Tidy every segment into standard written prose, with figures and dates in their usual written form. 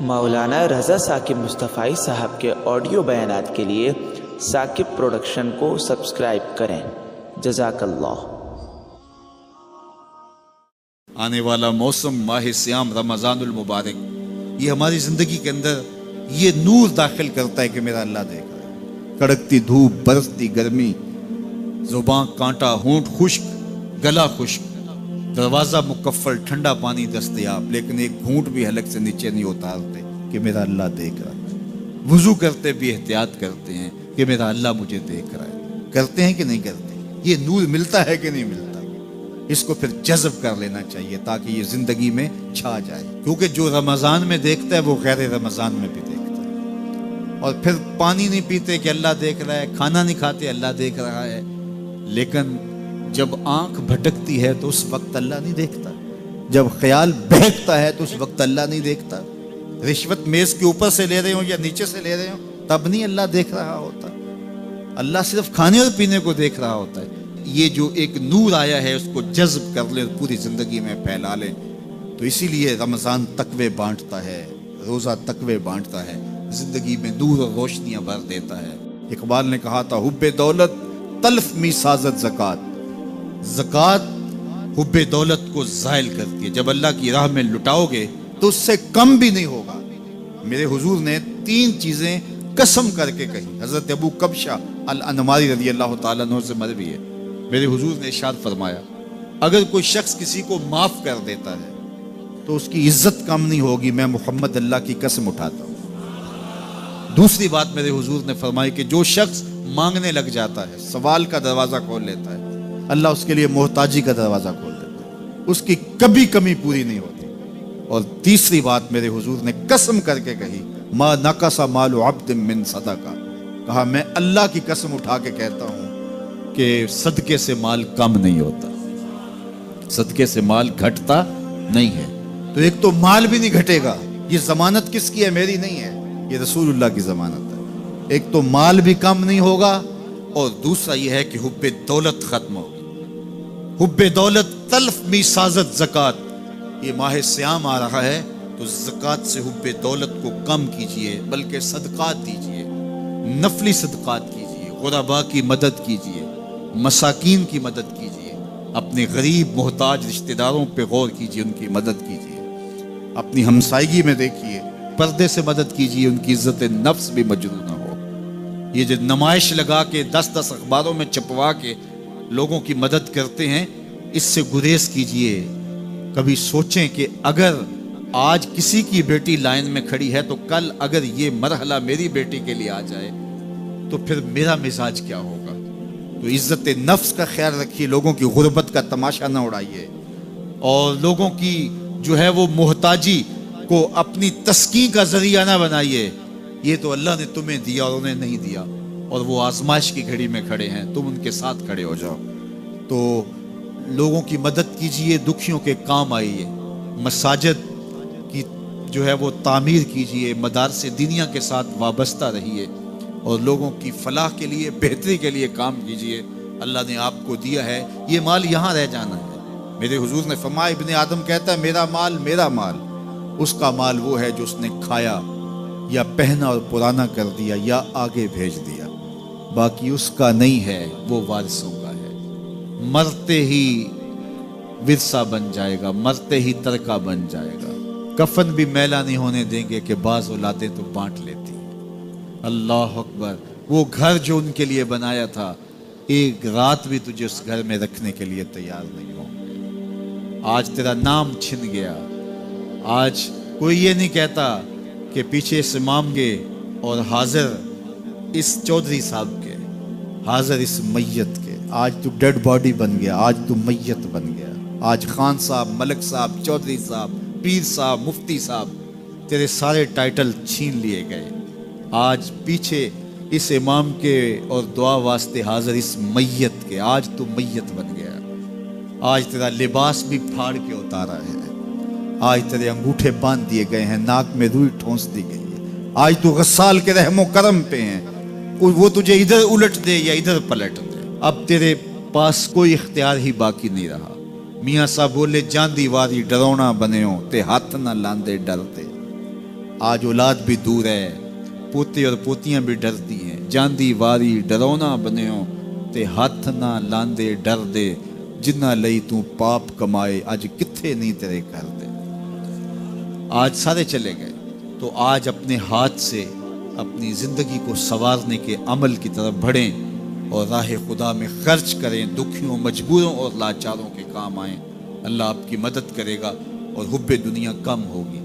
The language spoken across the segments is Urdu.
مولانا رضا ثاقب مصطفی صاحب کے آڈیو بیانات کے لیے ثاقب پروڈکشن کو سبسکرائب کریں۔ جزاک اللہ۔ آنے والا موسم ماہ سیام رمضان المبارک، یہ ہماری زندگی کے اندر یہ نور داخل کرتا ہے کہ میرا اللہ دیکھ رہا ہے۔ کڑکتی دھوپ، برستی گرمی، زباں کانٹا، ہونٹ خشک، گلا خشک، دروازہ مکفل، ٹھنڈا پانی دستیاب، لیکن ایک گھونٹ بھی حلق سے نیچے نہیں اتارتے کہ میرا اللہ دیکھ رہا ہے۔ وضو کرتے بھی احتیاط کرتے ہیں کہ میرا اللہ مجھے دیکھ رہا ہے۔ کرتے ہیں کہ نہیں کرتے؟ یہ نور ملتا ہے کہ نہیں ملتا؟ اس کو پھر جذب کر لینا چاہیے تاکہ یہ زندگی میں چھا جائے، کیونکہ جو رمضان میں دیکھتا ہے وہ غیر رمضان میں بھی دیکھتا ہے۔ اور پھر پانی نہیں پیتے کہ اللہ دیکھ رہا ہے، کھانا نہیں کھاتے اللہ دیکھ رہا ہے، لیکن جب آنکھ بھٹکتی ہے تو اس وقت اللہ نہیں دیکھتا، جب خیال بہکتا ہے تو اس وقت اللہ نہیں دیکھتا۔ رشوت میز کے اوپر سے لے رہے ہوں یا نیچے سے لے رہے ہوں تب نہیں اللہ دیکھ رہا ہوتا، اللہ صرف کھانے اور پینے کو دیکھ رہا ہوتا ہے۔ یہ جو ایک نور آیا ہے اس کو جذب کر لیں، پوری زندگی میں پھیلا لیں۔ تو اسی لیے رمضان تقوی بانٹتا ہے، روزہ تقوی بانٹتا ہے، زندگی میں نور اور روشنیاں بھر دیتا ہے۔ اقبال نے کہا تھا، حب دولت تلف می سازت زکات، زکات حب دولت کو زائل کرتی ہے۔ جب اللہ کی راہ میں لٹاؤ گے تو اس سے کم بھی نہیں ہوگا۔ میرے حضور نے 3 چیزیں قسم کر کے کہی۔ حضرت ابو کبشہ الانماری رضی اللہ تعالیٰ عنہ سے مروی ہے، میرے حضور نے ارشاد فرمایا، اگر کوئی شخص کسی کو معاف کر دیتا ہے تو اس کی عزت کم نہیں ہوگی، میں محمد اللہ کی قسم اٹھاتا ہوں۔ دوسری بات میرے حضور نے فرمائی کہ جو شخص مانگنے لگ جاتا ہے، سوال کا دروازہ کھول لیتا ہے، اللہ اس کے لیے محتاجی کا دروازہ کھول دیتا ہے، اس کی کبھی کمی پوری نہیں ہوتی۔ اور تیسری بات میرے حضور نے قسم کر کے کہی، ما نقص مال عبد من صدقہ، کہا میں اللہ کی قسم اٹھا کے کہتا ہوں کہ صدقے سے مال کم نہیں ہوتا، صدقے سے مال گھٹتا نہیں ہے۔ تو ایک تو مال بھی نہیں گھٹے گا، یہ ضمانت کس کی ہے؟ میری نہیں ہے، یہ رسول اللہ کی ضمانت ہے۔ ایک تو مال بھی کم نہیں ہوگا، اور دوسرا یہ ہے کہ حب دولت ختم ہوگی۔ حب دولت تلف می سازت زکات، یہ ماہ سیام آ رہا ہے تو زکات سے حب دولت کو کم کیجئے، بلکہ صدقات دیجئے، نفلی صدقات کیجئے، غرباء کی مدد کیجئے، مساکین کی مدد کیجئے، اپنے غریب محتاج رشتہ داروں پہ غور کیجئے، ان کی مدد کیجئے، اپنی ہمسائیگی میں دیکھیے، پردے سے مدد کیجئے، ان کی عزت نفس بھی مجروح نہ ہو۔ یہ جو نمائش لگا کے 10 اخباروں میں چھپوا کے لوگوں کی مدد کرتے ہیں، اس سے گریز کیجئے۔ کبھی سوچیں کہ اگر آج کسی کی بیٹی لائن میں کھڑی ہے تو کل اگر یہ مرحلہ میری بیٹی کے لیے آ جائے تو پھر میرا مزاج کیا ہوگا؟ تو عزت نفس کا خیال رکھیے، لوگوں کی غربت کا تماشا نہ اڑائیے، اور لوگوں کی جو ہے وہ محتاجی کو اپنی تسکین کا ذریعہ نہ بنائیے۔ یہ تو اللہ نے تمہیں دیا اور انہیں نہیں دیا، اور وہ آزمائش کی گھڑی میں کھڑے ہیں، تم ان کے ساتھ کھڑے ہو جاؤ۔ تو لوگوں کی مدد کیجئے، دکھیوں کے کام آئیے، مساجد کی جو ہے وہ تعمیر کیجئے، مدارس دینیا کے ساتھ وابستہ رہیے، اور لوگوں کی فلاح کے لیے، بہتری کے لیے کام کیجئے۔ اللہ نے آپ کو دیا ہے، یہ مال یہاں رہ جانا ہے۔ میرے حضور نے فرمایا، ابن آدم کہتا ہے میرا مال میرا مال، اس کا مال وہ ہے جو اس نے کھایا یا پہنا اور پرانا کر دیا یا آگے بھیج دیا، باقی اس کا نہیں ہے، وہ وارثوں کا ہے۔ مرتے ہی ورثہ بن جائے گا، مرتے ہی ترکہ بن جائے گا۔ کفن بھی میلا نہیں ہونے دیں گے کہ بعض اولادیں تو بانٹ لیتی ہیں۔ اللہ اکبر، وہ گھر جو ان کے لیے بنایا تھا، ایک رات بھی تجھے اس گھر میں رکھنے کے لیے تیار نہیں ہوں گے۔ آج تیرا نام چھن گیا، آج کوئی یہ نہیں کہتا کہ پیچھے اس امام کے اور حاضر اس چودھری صاحب کے، حاضر اس میت کے۔ آج تو ڈیڈ باڈی بن گیا، آج تو میت بن گیا۔ آج خان صاحب، ملک صاحب، چودھری صاحب، پیر صاحب، مفتی صاحب، تیرے سارے ٹائٹل چھین لیے گئے۔ آج پیچھے اس امام کے اور دعا واسطے حاضر اس میت کے، آج تو میت بن گیا۔ آج تیرا لباس بھی پھاڑ کے اتارا ہے، آج تیرے انگوٹھے باندھ دیے گئے ہیں، ناک میں روئی ٹھونس دی گئی ہے۔ آج تو غسال کے رحم و کرم پہ ہیں، وہ تجھے ادھر الٹ دے یا ادھر پلٹ دے، اب تیرے پاس کوئی اختیار ہی باقی نہیں رہا۔ میاں صاحب بولے، جان دیواری ڈرونا بنے ہو تے ہاتھ نہ لاندے ڈرتے۔ آج اولاد بھی دور ہے، پوتے اور پوتیاں بھی ڈرتی ہیں، جاندی واری ڈرونا بنیو تے ہاتھ نہ لاندے ڈر دے، جنہ لئی تو پاپ کمائے اج کتھے نہیں تیرے کر دے۔ آج سارے چلے گئے، تو آج اپنے ہاتھ سے اپنی زندگی کو سنوارنے کے عمل کی طرف بڑھیں اور راہ خدا میں خرچ کریں، دکھیوں، مجبوروں اور لاچاروں کے کام آئیں۔ اللہ آپ کی مدد کرے گا اور حب دنیا کم ہوگی۔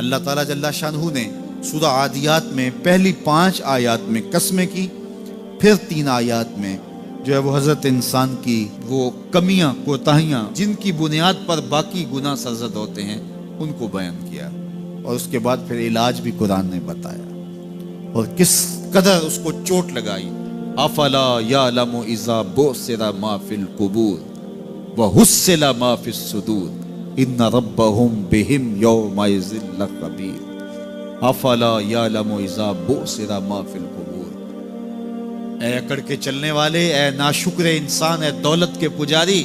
اللہ تعالیٰ جل شانہ نے سورہ عادیات میں پہلی 5 آیات میں قسمیں کی، پھر 3 آیات میں جو ہے وہ حضرت انسان کی وہ کمیاں، کوتاہیاں جن کی بنیاد پر باقی گناہ سرزد ہوتے ہیں ان کو بیان کیا، اور اس کے بعد پھر علاج بھی قرآن نے بتایا، اور کس قدر اس کو چوٹ لگائی۔ افلا یعلم اذا بعثر ما فی القبور وحصل ما فی الصدور ان ربهم بهم یومئذ لخبیر۔ افلا یعلم اذا بعثر ما فی القبور، اے اکڑ کے چلنے والے، اے ناشکر انسان، اے دولت کے پجاری،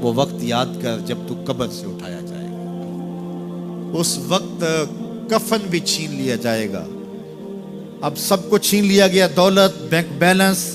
وہ وقت یاد کر جب تو قبر سے اٹھایا جائے گا۔ اس وقت کفن بھی چھین لیا جائے گا۔ اب سب کو چھین لیا گیا، دولت، بینک بیلنس،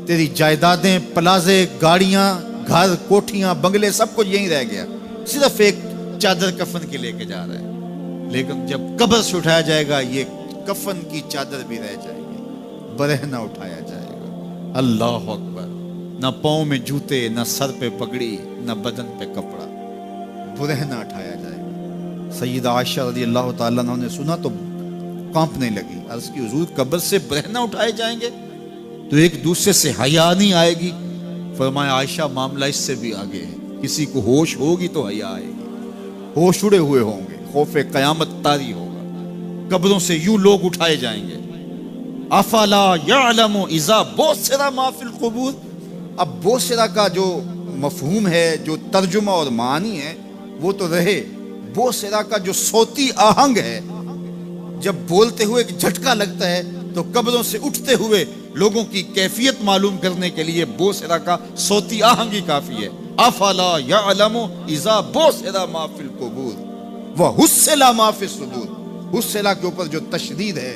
تیری جائیدادیں، پلازے، گاڑیاں، گھر، کوٹھیاں، بنگلے، سب کچھ یہیں رہ گیا، صرف ایک چادر کفن کے لے کے جا رہا ہے۔ لیکن جب قبر سے اٹھایا جائے گا یہ کفن کی چادر بھی رہ جائے گی، برہنہ اٹھایا جائے گا۔ اللہ اکبر! نہ پاؤں میں جوتے، نہ سر پہ پگڑی، نہ بدن پہ کپڑا، برہنہ اٹھایا جائے گا۔ سیدہ عائشہ رضی اللہ تعالیٰ عنہ نے سنا تو کانپنے لگی، عرض کی حضور قبر سے برہنہ اٹھائے جائیں گے تو ایک دوسرے سے حیا نہیں آئے گی؟ فرمایا عائشہ معاملہ اس سے بھی آگے ہے، کسی کو ہوش ہوگی تو حیا آئے گی، ہوش اڑے ہوئے ہوں گے، خوف قیامت طاری ہوگا، قبروں سے یوں لوگ اٹھائے جائیں گے۔ افلا یعلم اذا بعثر ما فی القبور، اب بعثر کا جو مفہوم ہے، جو ترجمہ اور معنی ہے وہ تو رہے، بعثر کا جو صوتی آہنگ ہے، جب بولتے ہوئے ایک جھٹکا لگتا ہے تو قبروں سے اٹھتے ہوئے لوگوں کی کیفیت معلوم کرنے کے لیے بعثر کا صوتی آہنگ ہی کافی ہے۔ افلا یعلم اذا بعثر ما فی القبور وحصل ما فی الصدور، حصل کے اوپر جو تشدید ہے،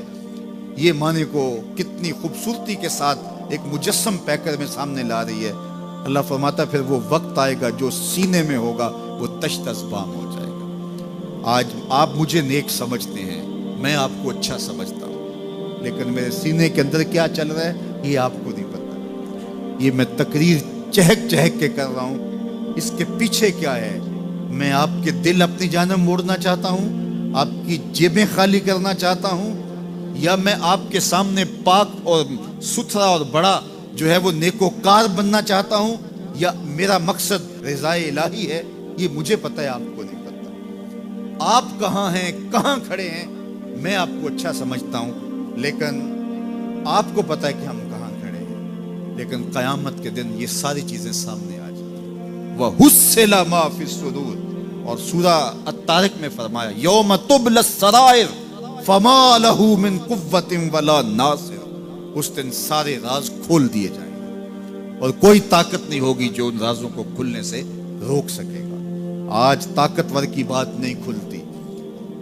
یہ معنی کو کتنی خوبصورتی کے ساتھ ایک مجسم پیکر میں سامنے لا رہی ہے۔ اللہ فرماتا پھر وہ وقت آئے گا جو سینے میں ہوگا وہ تشت ازبام ہو جائے گا۔ آج آپ مجھے نیک سمجھتے ہیں، میں آپ کو اچھا سمجھتا ہوں، لیکن میرے سینے کے اندر کیا چل رہا ہے یہ آپ کو نہیں پتا۔ یہ میں تقریر چہک چہک کے کر رہا ہوں، اس کے پیچھے کیا ہے؟ میں آپ کے دل اپنی جانب موڑنا چاہتا ہوں، آپ کی جیبیں خالی کرنا چاہتا ہوں، یا میں آپ کے سامنے پاک اور ستھرا اور بڑا جو ہے وہ نیکوکار بننا چاہتا ہوں، یا میرا مقصد رضائے الہی ہے؟ یہ مجھے پتہ ہے، آپ کو نہیں پتہ۔ آپ کہاں ہیں، کہاں کھڑے ہیں، میں آپ کو اچھا سمجھتا ہوں، لیکن آپ کو پتہ ہے کہ ہم کہاں کھڑے ہیں۔ لیکن قیامت کے دن یہ ساری چیزیں سامنے آ جائیں گی۔ وَحُصِّلَ مَا فِي الصُّدُورِ، اور سورہ الطارق میں فرمایا یوم تبلی السرائر فما لہ من قوت ولا ناصر، اس دن سارے راز کھول دیے جائیں گے اور کوئی طاقت نہیں ہوگی جو ان رازوں کو کھلنے سے روک سکے گا۔ آج طاقتور کی بات نہیں کھلتی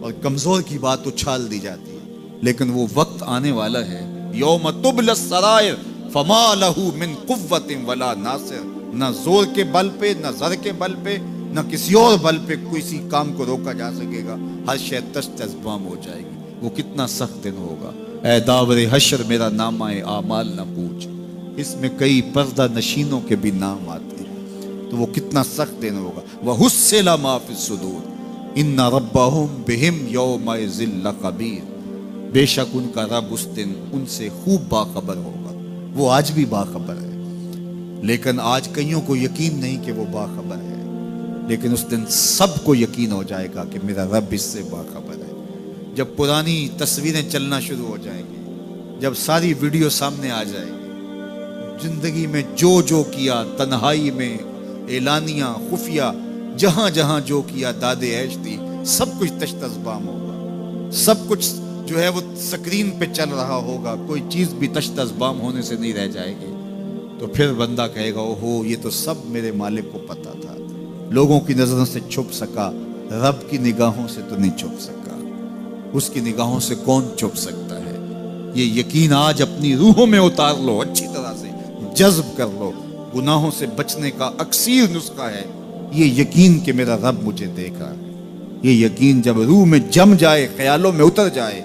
اور کمزور کی بات اچھال دی جاتی ہے، لیکن وہ وقت آنے والا ہے یوم تبلی السرائر فما لہ من قوت ولا ناصر، نہ زور کے بل پہ، نہ زر کے بل پہ، نہ کسی اور بل پہ کسی کام کو روکا جا سکے گا، ہر شے تشت ازبام ہو جائے گی۔ وہ کتنا سخت دن ہوگا۔ اے داور حشر میرا نامہ اعمال نہ پوچھ، اس میں کئی پردہ نشینوں کے بھی نام آتے ہیں، تو وہ کتنا سخت دن ہوگا۔ وَحُصِّلَ مَا فِي الصُّدُورِ ان ربهم بهم یومئذ لخبیر، بے شک ان کا رب اس دن ان سے خوب باخبر ہوگا۔ وہ آج بھی باخبر ہے، لیکن آج کئیوں کو یقین نہیں کہ وہ باخبر ہے، لیکن اس دن سب کو یقین ہو جائے گا کہ میرا رب اس سے باخبر ہے۔ جب پرانی تصویریں چلنا شروع ہو جائیں گی، جب ساری ویڈیو سامنے آ جائے گی، زندگی میں جو جو کیا، تنہائی میں، اعلانیہ، خفیہ، جہاں جہاں جو کیا، داد عیش تھی، سب کچھ تشت ازبام ہوگا، سب کچھ جو ہے وہ سکرین پہ چل رہا ہوگا، کوئی چیز بھی تشت ازبام ہونے سے نہیں رہ جائے گی۔ تو پھر بندہ کہے گا اوہو یہ تو سب میرے مالک کو پتا تھا، لوگوں کی نظروں سے چھپ سکا، رب کی نگاہوں سے تو نہیں چھپ سکا۔ اس کی نگاہوں سے کون چھپ سکتا ہے؟ یہ یقین آج اپنی روحوں میں اتار لو، اچھی طرح سے جذب کر لو۔ گناہوں سے بچنے کا اکثیر نسخہ ہے یہ یقین کہ میرا رب مجھے دیکھ رہا ہے۔ یہ یقین جب روح میں جم جائے، خیالوں میں اتر جائے،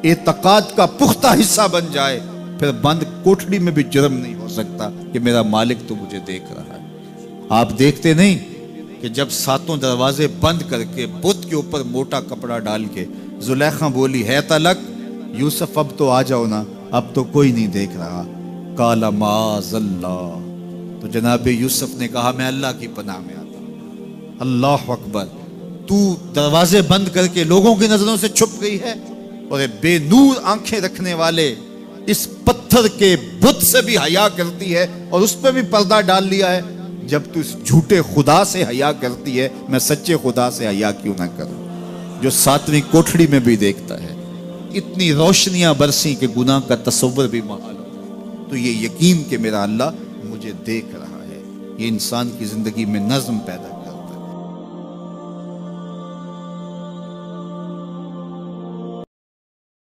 اعتقاد کا پختہ حصہ بن جائے، پھر بند کوٹڑی میں بھی جرم نہیں ہو سکتا کہ میرا مالک تو مجھے دیکھ رہا ہے۔ آپ دیکھتے نہیں کہ جب 7 دروازے بند کر کے بت کے اوپر موٹا کپڑا ڈال کے زلیخا بولی ہے تلک، یوسف اب تو آ جاؤ نا، اب تو کوئی نہیں دیکھ رہا۔ قال معاذ اللہ، تو جناب یوسف نے کہا میں اللہ کی پناہ میں آتا ہوں۔ اللہ اکبر، تو دروازے بند کر کے لوگوں کی نظروں سے چھپ گئی ہے، اور بے نور آنکھیں رکھنے والے اس پتھر کے بت سے بھی حیا کرتی ہے اور اس پہ بھی پردہ ڈال لیا ہے۔ جب تو اس جھوٹے خدا سے حیا کرتی ہے، میں سچے خدا سے حیا کیوں نہ کروں جو 7ویں کوٹھڑی میں بھی دیکھتا ہے۔ اتنی روشنیاں برسی کہ گناہ کا تصور بھی محال ہو۔ تو یہ یقین کہ میرا اللہ مجھے دیکھ رہا ہے، یہ انسان کی زندگی میں نظم پیدا